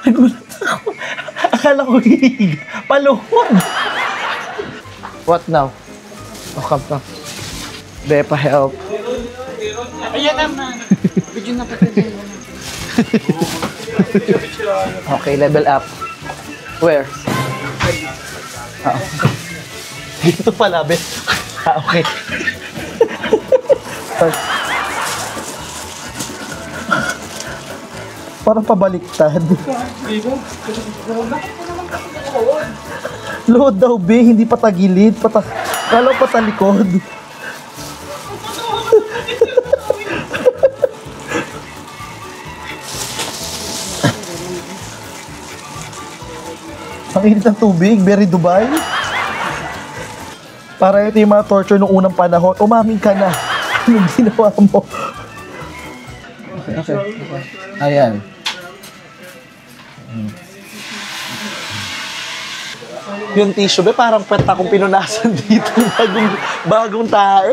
Nagulat ako. Akala ko hihiga. Paluhod. What now? Oh, come. Bepa, help. Ayan naman. Video na pati. Okay, level up. Where? Dito pala, be. Okay. Parang pabaliktad. Load daw, be. Hindi patagilid. Kala ko patalikod. Ang init ng tubig. Very Dubai. Para ito yung mga torture nung unang panahon. Umamin ka na. Anong ginawa mo? Okay. Ayan. Yung tissue, be, parang pwet akong pinunasan dito. Bagong tae.